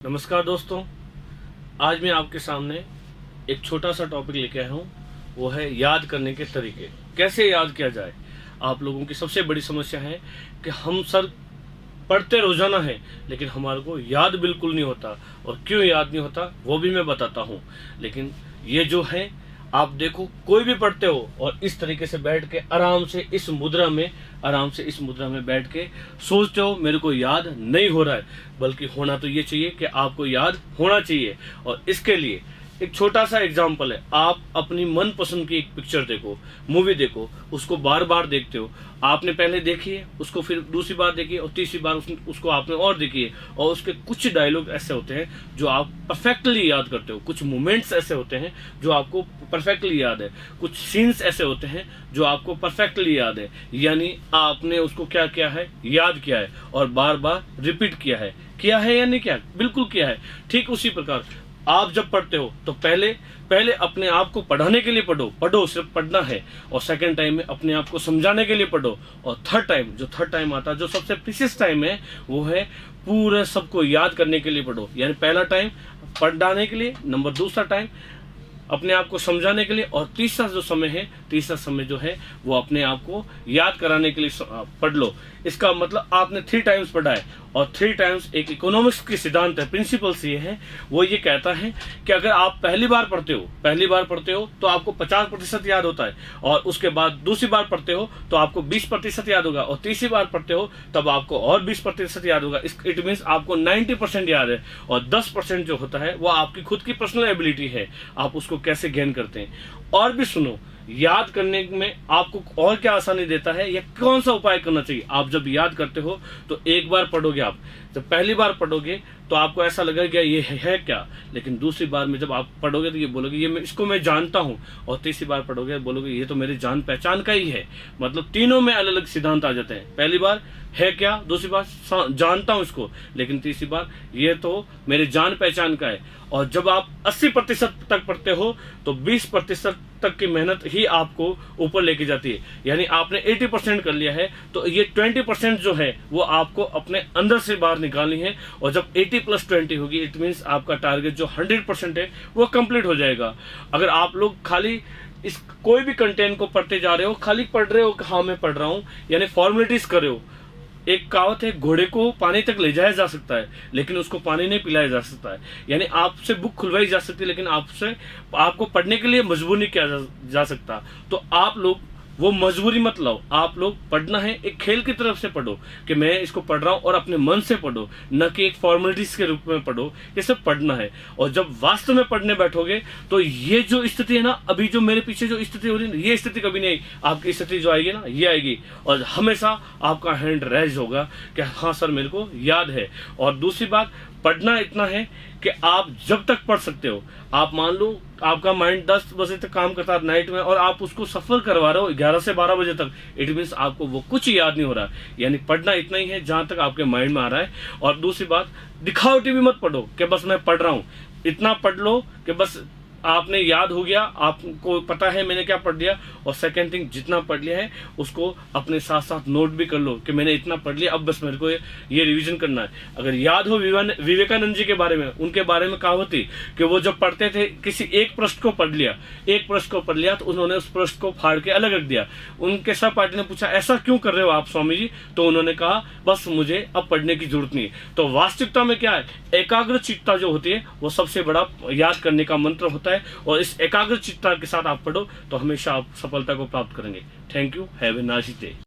नमस्कार दोस्तों, आज मैं आपके सामने एक छोटा सा टॉपिक लेके आया हूँ। वो है याद करने के तरीके। कैसे याद किया जाए। आप लोगों की सबसे बड़ी समस्या है कि हम सर पढ़ते रोजाना है लेकिन हमारे को याद बिल्कुल नहीं होता, और क्यों याद नहीं होता वो भी मैं बताता हूँ। लेकिन ये जो है, आप देखो कोई भी पढ़ते हो और इस तरीके से बैठ के आराम से इस मुद्रा में बैठ के सोचते हो मेरे को याद नहीं हो रहा है, बल्कि होना तो ये चाहिए कि आपको याद होना चाहिए। और इसके लिए एक छोटा सा एग्जांपल है। आप अपनी मनपसंद की एक पिक्चर देखो, मूवी देखो, उसको बार बार देखते हो। आपने पहले देखी है, उसको फिर दूसरी बार देखी है और तीसरी बार उसको आपने और देखी है, और उसके कुछ डायलॉग ऐसे होते हैं जो आप परफेक्टली याद करते हो, कुछ मोमेंट्स ऐसे होते हैं जो आपको परफेक्टली याद है, कुछ सीन्स ऐसे होते हैं जो आपको परफेक्टली याद है। यानी आपने उसको क्या किया है, याद किया है और बार बार रिपीट किया है या नहीं किया, बिल्कुल किया है। ठीक उसी प्रकार आप जब पढ़ते हो तो पहले अपने आप को पढ़ाने के लिए पढ़ो, सिर्फ पढ़ना है। और सेकंड टाइम में अपने आप को समझाने के लिए पढ़ो। और थर्ड टाइम आता है, जो सबसे प्रीशियस टाइम है, वो है पूरे सबको याद करने के लिए पढ़ो। यानी पहला टाइम पढ़ाने के लिए, नंबर दूसरा टाइम अपने आप को समझाने के लिए, और तीसरा समय जो है वो अपने आप को याद कराने के लिए पढ़ लो। इसका मतलब आपने 3 टाइम्स पढ़ा है, और 3 टाइम्स एक इकोनॉमिक्स की सिद्धांत है, प्रिंसिपल्स ये है। वो ये कहता है कि अगर आप पहली बार पढ़ते हो तो आपको 50% याद होता है, और उसके बाद दूसरी बार पढ़ते हो तो आपको 20% याद होगा, और तीसरी बार पढ़ते हो तब आपको और 20% याद होगा। इट मीन्स आपको 90% याद है, और 10% जो होता है वो आपकी खुद की पर्सनल एबिलिटी है, आप उसको कैसे गेन करते हैं। और भी सुनो, याद करने में आपको और क्या आसानी देता है, या कौन सा उपाय करना चाहिए। आप जब याद करते हो तो एक बार पढ़ोगे, आप जब पहली बार पढ़ोगे तो आपको ऐसा लगेगा ये है क्या, लेकिन दूसरी बार में जब आप पढ़ोगे तो ये बोलोगे इसको मैं जानता हूँ, और तीसरी बार पढ़ोगे बोलोगे ये तो मेरी जान पहचान का ही है। मतलब तीनों में अलग अलग सिद्धांत आ जाते हैं। पहली बार है क्या, दूसरी बार जानता हूं इसको, लेकिन तीसरी बार ये तो मेरे जान पहचान का है। और जब आप 80% तक पढ़ते हो तो 20% तक की मेहनत ही आपको ऊपर लेके जाती है। यानी आपने 80% कर लिया है तो ये 20% जो है वो आपको अपने अंदर से बाहर निकालनी है। और जब 80 + 20 होगी, इट मीन्स आपका टारगेट जो 100% है वो कंप्लीट हो जाएगा। अगर आप लोग खाली इस कोई भी कंटेंट को पढ़ते जा रहे हो, खाली पढ़ रहे हो, हाँ मैं पढ़ रहा हूं, यानी फॉर्मेलिटीज कर रहे हो। एक कहावत है, घोड़े को पानी तक ले जाया जा सकता है लेकिन उसको पानी नहीं पिलाया जा सकता है। यानी आपसे बुक खुलवाई जा सकती है लेकिन आपको पढ़ने के लिए मजबूर नहीं किया जा सकता। तो आप लोग वो मजबूरी मत लाओ, आप लोग पढ़ना है एक खेल की तरफ से पढ़ो कि मैं इसको पढ़ रहा हूं, और अपने मन से पढ़ो, न कि एक फॉर्मेलिटीज के रूप में पढ़ो। ये सब पढ़ना है। और जब वास्तव में पढ़ने बैठोगे तो ये जो स्थिति है ना, अभी जो मेरे पीछे जो स्थिति हो रही है, ये स्थिति कभी नहीं, आपकी स्थिति जो आएगी ना, ये आएगी, और हमेशा आपका हैंड रेज होगा कि हाँ सर मेरे को याद है। और दूसरी बात, पढ़ना इतना है कि आप जब तक पढ़ सकते हो। आप मान लो आपका माइंड 10 बजे तक काम करता है नाइट में, और आप उसको सफर करवा रहे हो 11 से 12 बजे तक, इट मीन्स आपको वो कुछ याद नहीं हो रहा। यानी पढ़ना इतना ही है जहां तक आपके माइंड में आ रहा है। और दूसरी बात, दिखावटी भी मत पढ़ो कि बस मैं पढ़ रहा हूं। इतना पढ़ लो कि बस आपने याद हो गया, आपको पता है मैंने क्या पढ़ लिया। और सेकंड थिंग, जितना पढ़ लिया है उसको अपने साथ साथ नोट भी कर लो कि मैंने इतना पढ़ लिया, अब बस मेरे को ये रिवीजन करना है। अगर याद हो विवेकानंद जी के बारे में, उनके बारे में कहावत थी कि वो जब पढ़ते थे, किसी एक प्रश्न को पढ़ लिया तो उन्होंने उस प्रश्न को फाड़ के अलग रख दिया। उनके सहपाठी ने पूछा ऐसा क्यों कर रहे हो आप स्वामी जी, तो उन्होंने कहा बस मुझे अब पढ़ने की जरूरत नहीं है। तो वास्तविकता में क्या है, एकाग्र चित्ता जो होती है वो सबसे बड़ा याद करने का मंत्र होता है। और इस एकाग्र चित्ता के साथ आप पढ़ो तो हमेशा आप सफलता को प्राप्त करेंगे। Thank you, have a nice day.